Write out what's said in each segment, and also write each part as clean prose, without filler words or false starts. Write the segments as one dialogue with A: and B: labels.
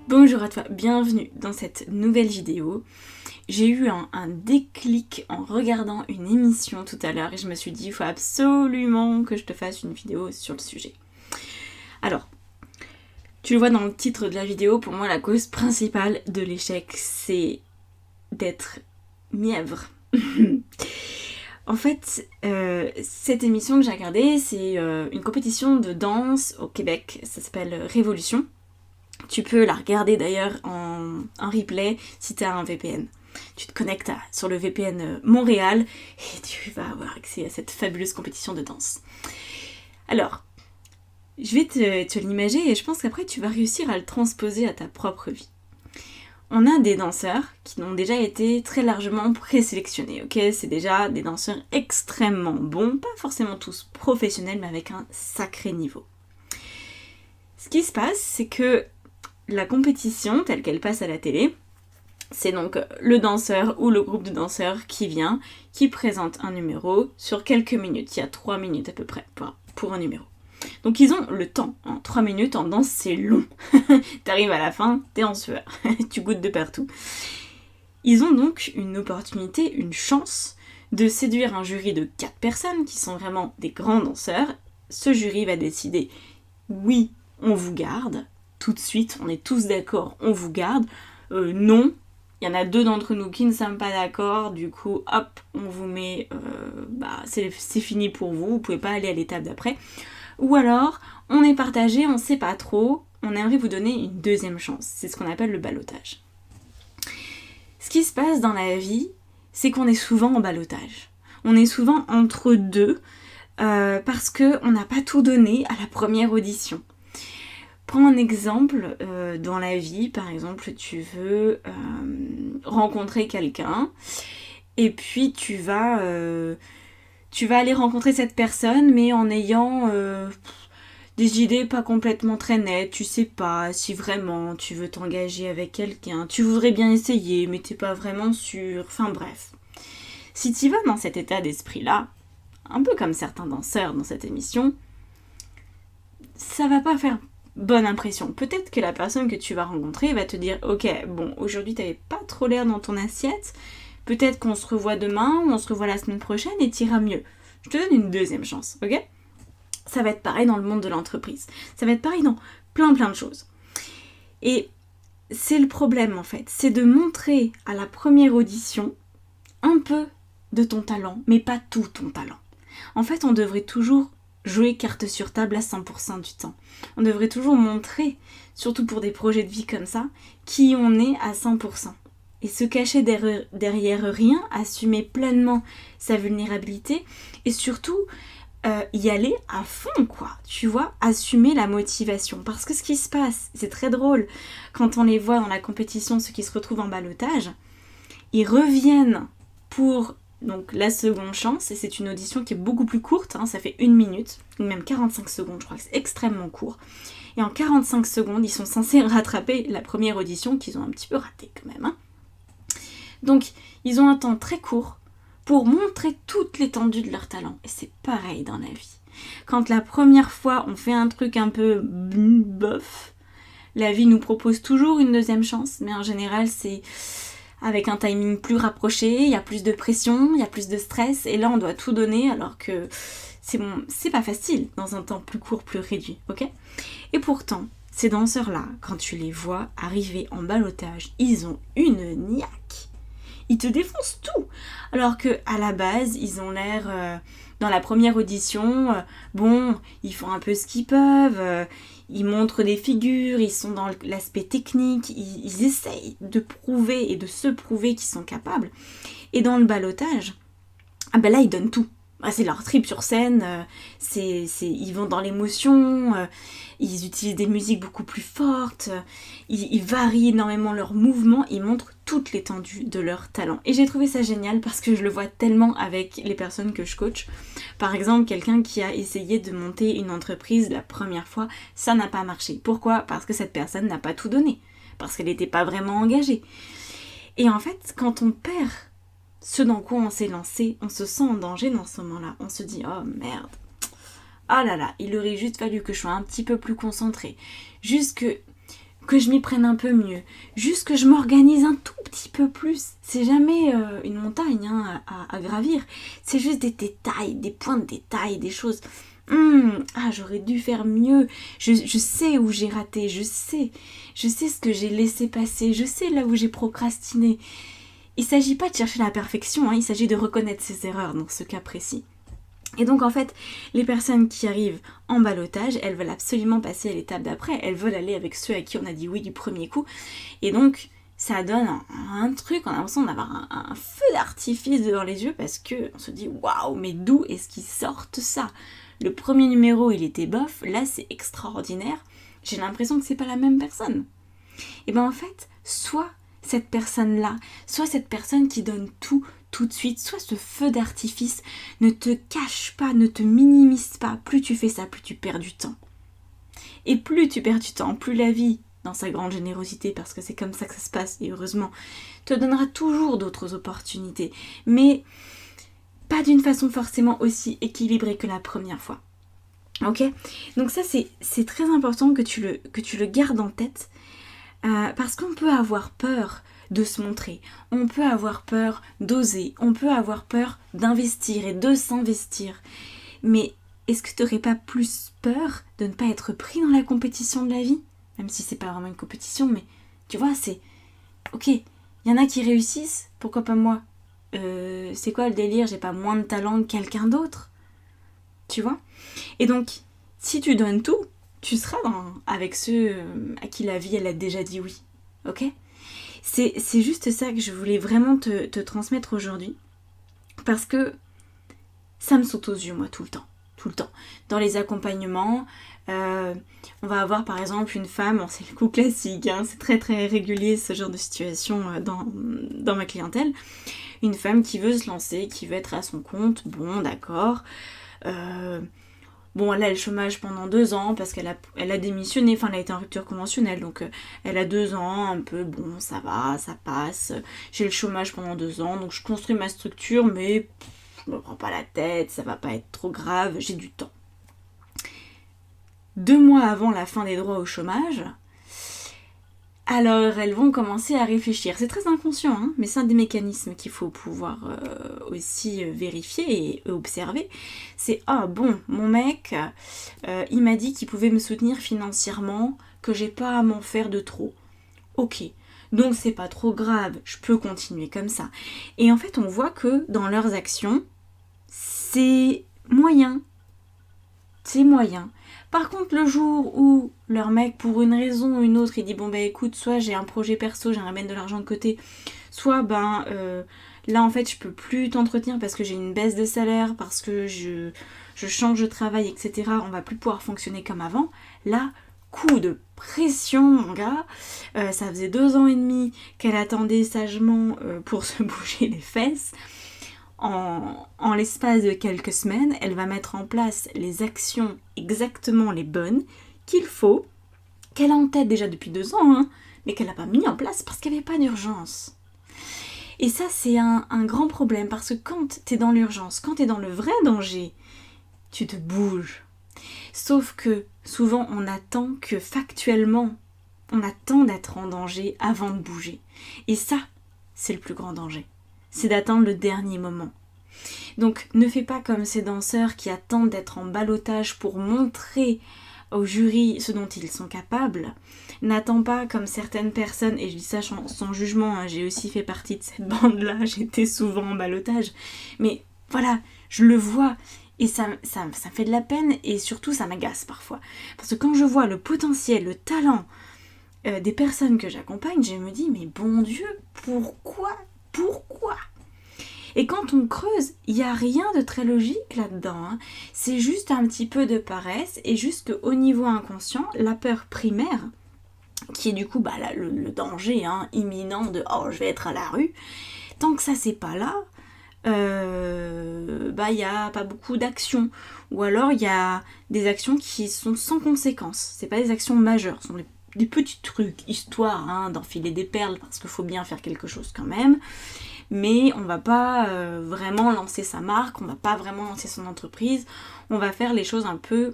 A: Bonjour à toi, bienvenue dans cette nouvelle vidéo. J'ai eu un déclic en regardant une émission tout à l'heure et je me suis dit il faut absolument que je te fasse une vidéo sur le sujet. Alors, tu le vois dans le titre de la vidéo, pour moi la cause principale de l'échec c'est d'être mièvre. En fait, cette émission que j'ai regardée, c'est une compétition de danse au Québec, ça s'appelle Révolution. Tu peux la regarder d'ailleurs en replay si tu as un VPN. Tu te connectes sur le VPN Montréal et tu vas avoir accès à cette fabuleuse compétition de danse. Alors, je vais te l'imager et je pense qu'après tu vas réussir à le transposer à ta propre vie. On a des danseurs qui ont déjà été très largement présélectionnés, ok ? C'est déjà des danseurs extrêmement bons, pas forcément tous professionnels, mais avec un sacré niveau. Ce qui se passe, c'est que la compétition, telle qu'elle passe à la télé, c'est donc le danseur ou le groupe de danseurs qui vient, qui présente un numéro sur quelques minutes. Il y a 3 minutes à peu près pour un numéro. Donc ils ont le temps. 3 minutes en danse, c'est long. T'arrives à la fin, t'es en sueur. Tu goûtes de partout. Ils ont donc une opportunité, une chance de séduire un jury de 4 personnes qui sont vraiment des grands danseurs. Ce jury va décider, oui, on vous garde. Tout de suite, on est tous d'accord, on vous garde. Non, il y en a 2 d'entre nous qui ne sommes pas d'accord, du coup, hop, on vous met, c'est fini pour vous, vous pouvez pas aller à l'étape d'après. Ou alors, on est partagé, on sait pas trop, on aimerait vous donner une deuxième chance. C'est ce qu'on appelle le ballottage. Ce qui se passe dans la vie, c'est qu'on est souvent en ballottage. On est souvent entre deux, parce qu'on n'a pas tout donné à la première audition. Prends un exemple dans la vie, par exemple tu veux rencontrer quelqu'un et puis tu vas aller rencontrer cette personne mais en ayant des idées pas complètement très nettes, tu sais pas si vraiment tu veux t'engager avec quelqu'un, tu voudrais bien essayer mais t'es pas vraiment sûr, enfin bref. Si tu vas dans cet état d'esprit-là, un peu comme certains danseurs dans cette émission, ça va pas faire bonne impression. Peut-être que la personne que tu vas rencontrer va te dire « Ok, bon, aujourd'hui t'avais pas trop l'air dans ton assiette, peut-être qu'on se revoit demain ou on se revoit la semaine prochaine et t'iras mieux. Je te donne une deuxième chance, ok ?» Ça va être pareil dans le monde de l'entreprise. Ça va être pareil dans plein de choses. Et c'est le problème en fait, c'est de montrer à la première audition un peu de ton talent, mais pas tout ton talent. En fait, on devrait toujours jouer carte sur table à 100% du temps. On devrait toujours montrer, surtout pour des projets de vie comme ça, qui on est à 100%. Et se cacher derrière rien, assumer pleinement sa vulnérabilité et surtout y aller à fond, quoi. Tu vois, assumer la motivation. Parce que ce qui se passe, c'est très drôle, quand on les voit dans la compétition, ceux qui se retrouvent en ballottage, ils reviennent pour donc la seconde chance, et c'est une audition qui est beaucoup plus courte, ça fait 1 minute, ou même 45 secondes, je crois que c'est extrêmement court. Et en 45 secondes, ils sont censés rattraper la première audition qu'ils ont un petit peu ratée quand même. Donc, ils ont un temps très court pour montrer toute l'étendue de leur talent. Et c'est pareil dans la vie. Quand la première fois, on fait un truc un peu bof, la vie nous propose toujours une deuxième chance, mais en général, c'est avec un timing plus rapproché, il y a plus de pression, il y a plus de stress, et là on doit tout donner alors que c'est pas facile dans un temps plus court, plus réduit, ok ? Et pourtant, ces danseurs-là, quand tu les vois arriver en ballottage, ils ont une niaque. Ils te défoncent tout. Alors que à la base, ils ont l'air, dans la première audition, ils font un peu ce qu'ils peuvent, ils montrent des figures, ils sont dans l'aspect technique, ils essayent de prouver et de se prouver qu'ils sont capables. Et dans le ballottage, là ils donnent tout. C'est leur trip sur scène, ils vont dans l'émotion, ils utilisent des musiques beaucoup plus fortes, ils varient énormément leurs mouvements, ils montrent toute l'étendue de leur talent. Et j'ai trouvé ça génial parce que je le vois tellement avec les personnes que je coach. Par exemple, quelqu'un qui a essayé de monter une entreprise la première fois, ça n'a pas marché. Pourquoi ? Parce que cette personne n'a pas tout donné, parce qu'elle n'était pas vraiment engagée. Et en fait, quand on perd ce dans quoi on s'est lancé, on se sent en danger dans ce moment-là. On se dit « Oh merde, ah là là, il aurait juste fallu que je sois un petit peu plus concentrée. » Juste que que je m'y prenne un peu mieux, juste que je m'organise un tout petit peu plus. C'est jamais une montagne hein, à gravir, c'est juste des détails, des points de détail, des choses. J'aurais dû faire mieux, je sais où j'ai raté, je sais ce que j'ai laissé passer, je sais là où j'ai procrastiné. Il ne s'agit pas de chercher la perfection, hein, il s'agit de reconnaître ses erreurs dans ce cas précis. Et donc en fait, les personnes qui arrivent en ballottage, elles veulent absolument passer à l'étape d'après, elles veulent aller avec ceux à qui on a dit oui du premier coup, et donc ça donne un truc, on a l'impression d'avoir un feu d'artifice devant les yeux, parce qu'on se dit waouh, mais d'où est-ce qu'ils sortent ça? Le premier numéro il était bof, là c'est extraordinaire, j'ai l'impression que c'est pas la même personne. Et ben en fait, soit cette personne-là, soit cette personne qui donne tout de suite, soit ce feu d'artifice, ne te cache pas, ne te minimise pas. Plus tu fais ça, plus tu perds du temps. Et plus tu perds du temps, plus la vie, dans sa grande générosité, parce que c'est comme ça que ça se passe, et heureusement, te donnera toujours d'autres opportunités, mais pas d'une façon forcément aussi équilibrée que la première fois. Ok ? Donc ça, c'est très important que tu le gardes en tête, parce qu'on peut avoir peur de se montrer, on peut avoir peur d'oser, on peut avoir peur d'investir et de s'investir. Mais est-ce que tu n'aurais pas plus peur de ne pas être pris dans la compétition de la vie? Même si c'est pas vraiment une compétition, mais tu vois, c'est... Ok, il y en a qui réussissent, pourquoi pas moi? C'est quoi le délire? J'ai pas moins de talent que quelqu'un d'autre? Tu vois? Et donc, si tu donnes tout, tu seras avec ceux à qui la vie elle a déjà dit oui, ok? C'est juste ça que je voulais vraiment te transmettre aujourd'hui, parce que ça me saute aux yeux moi tout le temps. Dans les accompagnements, on va avoir par exemple une femme, c'est le coup classique, hein, c'est très très régulier ce genre de situation dans ma clientèle, une femme qui veut se lancer, qui veut être à son compte, bon d'accord, bon, elle a le chômage pendant 2 ans parce qu'elle a démissionné, enfin elle a été en rupture conventionnelle, donc elle a 2 ans, un peu, bon, ça va, ça passe, j'ai le chômage pendant 2 ans, donc je construis ma structure, mais je me prends pas la tête, ça va pas être trop grave, j'ai du temps. 2 mois avant la fin des droits au chômage, alors elles vont commencer à réfléchir. C'est très inconscient, hein, mais c'est un des mécanismes qu'il faut pouvoir aussi vérifier et observer. C'est « Ah bon, mon mec, il m'a dit qu'il pouvait me soutenir financièrement, que j'ai pas à m'en faire de trop. Ok, donc c'est pas trop grave, je peux continuer comme ça. » Et en fait, on voit que dans leurs actions, c'est moyen. C'est moyen. Par contre, le jour où leur mec, pour une raison ou une autre, il dit « Bon, bah écoute, soit j'ai un projet perso, j'aimerais mettre de l'argent de côté, soit, là, en fait, je peux plus t'entretenir parce que j'ai une baisse de salaire, parce que je change de travail, etc. On va plus pouvoir fonctionner comme avant. » Là, coup de pression, mon gars. Ça faisait 2 ans et demi qu'elle attendait sagement pour se bouger les fesses. En l'espace de quelques semaines, elle va mettre en place les actions exactement les bonnes qu'il faut, qu'elle a en tête déjà depuis 2 ans, hein, mais qu'elle n'a pas mis en place parce qu'il n'y avait pas d'urgence. Et ça, c'est un grand problème, parce que quand tu es dans l'urgence, quand tu es dans le vrai danger, tu te bouges. Sauf que souvent, on attend que factuellement, on attend d'être en danger avant de bouger. Et ça, c'est le plus grand danger. C'est d'attendre le dernier moment. Donc ne fais pas comme ces danseurs qui attendent d'être en ballottage pour montrer au jury ce dont ils sont capables. N'attends pas comme certaines personnes, et je dis ça sans jugement, hein, j'ai aussi fait partie de cette bande-là, j'étais souvent en ballottage, mais voilà, je le vois, et ça fait de la peine, et surtout ça m'agace parfois. Parce que quand je vois le potentiel, le talent des personnes que j'accompagne, je me dis, mais bon Dieu, pourquoi? Et quand on creuse, il n'y a rien de très logique là-dedans, hein. C'est juste un petit peu de paresse, et juste qu'au niveau inconscient, la peur primaire, qui est du coup le danger imminent de « oh, je vais être à la rue », tant que ça c'est pas là, il n'y a pas beaucoup d'actions. Ou alors il y a des actions qui sont sans conséquences, c'est pas des actions majeures, ce sont des petits trucs, histoire d'enfiler des perles, parce qu'il faut bien faire quelque chose quand même. Mais on va pas vraiment lancer sa marque, on va pas vraiment lancer son entreprise, on va faire les choses un peu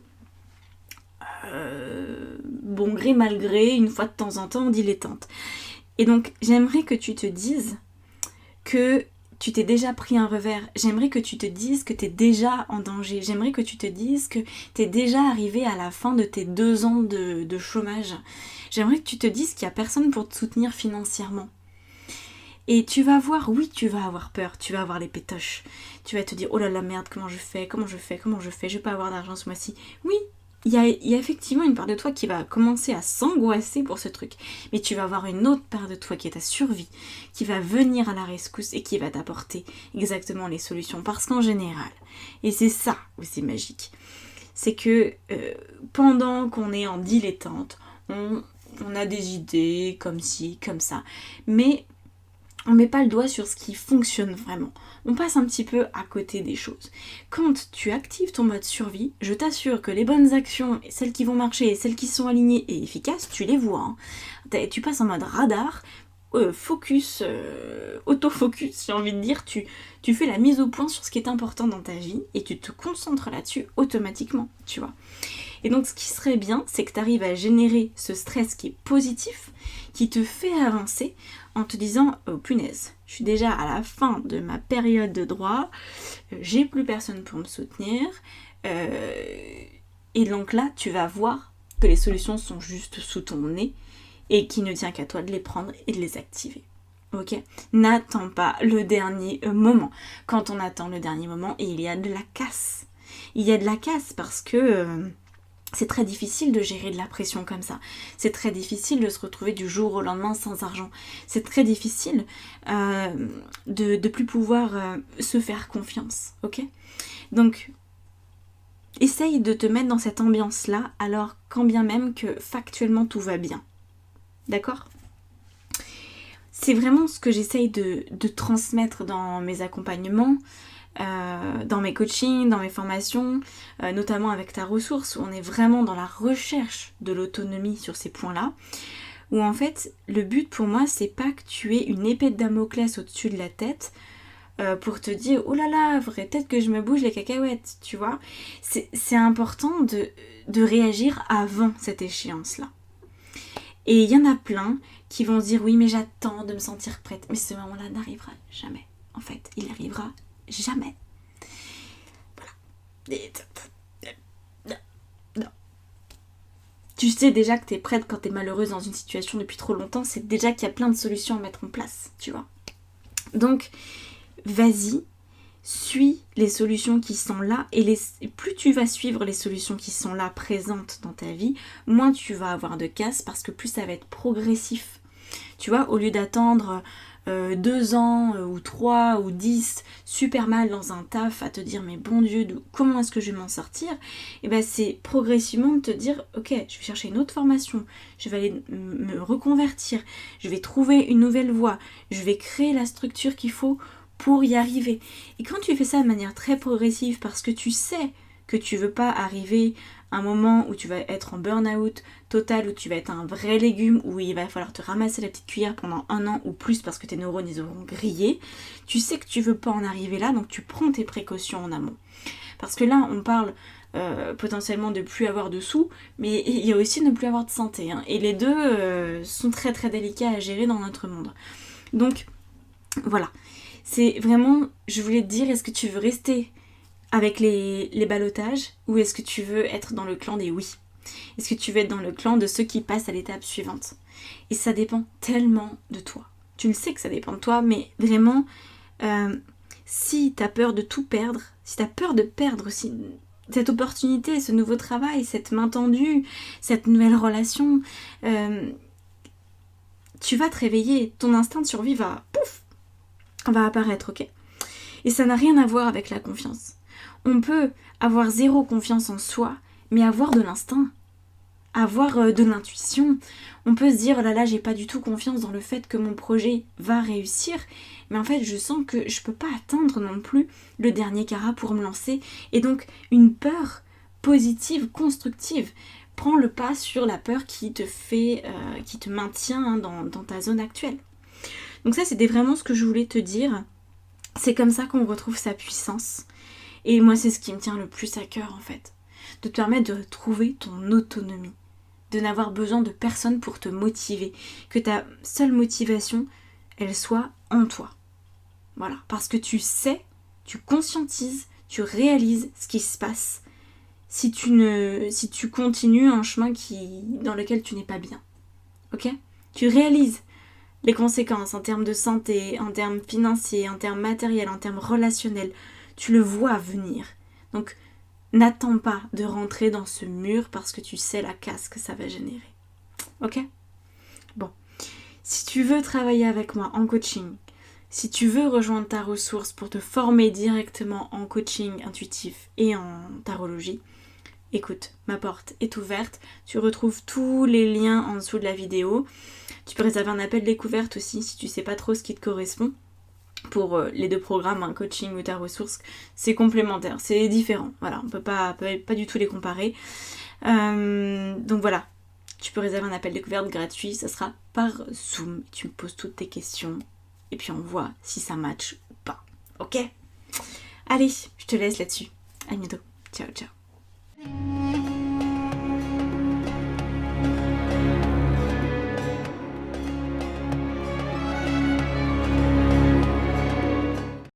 A: bon gré mal gré, une fois de temps en temps, dilettante. Et donc j'aimerais que tu te dises que tu t'es déjà pris un revers. J'aimerais que tu te dises que tu es déjà en danger. J'aimerais que tu te dises que tu es déjà arrivé à la fin de tes 2 ans de chômage. J'aimerais que tu te dises qu'il n'y a personne pour te soutenir financièrement. Et tu vas voir, oui, tu vas avoir peur, tu vas avoir les pétoches. Tu vas te dire, oh là là, merde, comment je fais, je vais pas avoir d'argent ce mois-ci. Oui, il y a effectivement une part de toi qui va commencer à s'angoisser pour ce truc. Mais tu vas avoir une autre part de toi qui est ta survie, qui va venir à la rescousse et qui va t'apporter exactement les solutions. Parce qu'en général, et c'est ça où c'est magique, c'est que pendant qu'on est en dilettante, on a des idées comme ci, comme ça, mais on met pas le doigt sur ce qui fonctionne vraiment. On passe un petit peu à côté des choses. Quand tu actives ton mode survie, je t'assure que les bonnes actions, celles qui vont marcher et celles qui sont alignées et efficaces, tu les vois. Hein. Tu passes en mode radar, focus, autofocus, j'ai envie de dire, tu fais la mise au point sur ce qui est important dans ta vie et tu te concentres là-dessus automatiquement, tu vois. Et donc ce qui serait bien, c'est que tu arrives à générer ce stress qui est positif, qui te fait avancer en te disant « Oh punaise, je suis déjà à la fin de ma période de droit, j'ai plus personne pour me soutenir. » Et donc là, tu vas voir que les solutions sont juste sous ton nez et qu'il ne tient qu'à toi de les prendre et de les activer. Ok ? N'attends pas le dernier moment. Quand on attend le dernier moment, il y a de la casse. Il y a de la casse parce que... c'est très difficile de gérer de la pression comme ça. C'est très difficile de se retrouver du jour au lendemain sans argent. C'est très difficile de plus pouvoir se faire confiance. Ok ? Donc, essaye de te mettre dans cette ambiance-là, alors quand bien même que factuellement tout va bien. D'accord ? C'est vraiment ce que j'essaye de transmettre dans mes accompagnements, dans mes coachings, dans mes formations, notamment avec ta ressource, où on est vraiment dans la recherche de l'autonomie sur ces points-là, où en fait, le but pour moi, c'est pas que tu aies une épée de Damoclès au-dessus de la tête pour te dire « Oh là là, faudrait peut-être que je me bouge les cacahuètes », tu vois. C'est important de réagir avant cette échéance-là. Et il y en a plein qui vont se dire « Oui, mais j'attends de me sentir prête », mais ce moment-là n'arrivera jamais. En fait, il arrivera jamais. Voilà. Non. Tu sais déjà que t'es prête quand t'es malheureuse dans une situation depuis trop longtemps, c'est déjà qu'il y a plein de solutions à mettre en place, tu vois. Donc, vas-y, suis les solutions qui sont là, et plus tu vas suivre les solutions qui sont là, présentes dans ta vie, moins tu vas avoir de casse, parce que plus ça va être progressif. Tu vois, au lieu d'attendre 2 ans ou 3 ou 10 super mal dans un taf à te dire mais bon Dieu, comment est-ce que je vais m'en sortir, et ben c'est progressivement de te dire ok, je vais chercher une autre formation, je vais aller me reconvertir, je vais trouver une nouvelle voie, je vais créer la structure qu'il faut pour y arriver. Et quand tu fais ça de manière très progressive, parce que tu sais que tu veux pas arriver à un moment où tu vas être en burn-out total, où tu vas être un vrai légume, où il va falloir te ramasser la petite cuillère pendant 1 an ou plus parce que tes neurones ils auront grillé, tu sais que tu veux pas en arriver là, donc tu prends tes précautions en amont. Parce que là, on parle potentiellement de plus avoir de sous, mais il y a aussi de ne plus avoir de santé. Hein, et les deux sont très très délicats à gérer dans notre monde. Donc, voilà. C'est vraiment, je voulais te dire, est-ce que tu veux rester avec les ballottages ou est-ce que tu veux être dans le clan des oui? Est-ce que tu veux être dans le clan de ceux qui passent à l'étape suivante? Et ça dépend tellement de toi. Tu le sais que ça dépend de toi, mais vraiment, si tu as peur de tout perdre, si tu as peur de perdre aussi cette opportunité, ce nouveau travail, cette main tendue, cette nouvelle relation, tu vas te réveiller, ton instinct de survie va apparaître, ok? Et ça n'a rien à voir avec la confiance. On peut avoir 0 confiance en soi, mais avoir de l'instinct, avoir de l'intuition. On peut se dire, oh là là, j'ai pas du tout confiance dans le fait que mon projet va réussir, mais en fait, je sens que je peux pas atteindre non plus le dernier carat pour me lancer. Et donc, une peur positive, constructive, prend le pas sur la peur qui te maintient dans ta zone actuelle. Donc ça, c'était vraiment ce que je voulais te dire. C'est comme ça qu'on retrouve sa puissance. Et moi, c'est ce qui me tient le plus à cœur, en fait. De te permettre de trouver ton autonomie. de n'avoir besoin de personne pour te motiver, que ta seule motivation, elle soit en toi. Voilà, parce que tu sais, tu conscientises, tu réalises ce qui se passe si tu continues un chemin dans lequel tu n'es pas bien. Ok ? Tu réalises les conséquences en termes de santé, en termes financiers, en termes matériels, en termes relationnels. Tu le vois venir. Donc, n'attends pas de rentrer dans ce mur parce que tu sais la casse que ça va générer. Ok ? Bon. Si tu veux travailler avec moi en coaching, si tu veux rejoindre ta ressource pour te former directement en coaching intuitif et en tarologie, écoute, ma porte est ouverte. Tu retrouves tous les liens en dessous de la vidéo. Tu peux réserver un appel découverte aussi si tu sais pas trop ce qui te correspond. Pour les deux programmes, coaching ou ta ressource, c'est complémentaire, c'est différent. Voilà, on peut pas du tout les comparer. Donc voilà, tu peux réserver un appel découverte gratuit, ça sera par Zoom. Tu me poses toutes tes questions et puis on voit si ça match ou pas. Ok ? Allez, je te laisse là-dessus. À bientôt. Ciao, ciao.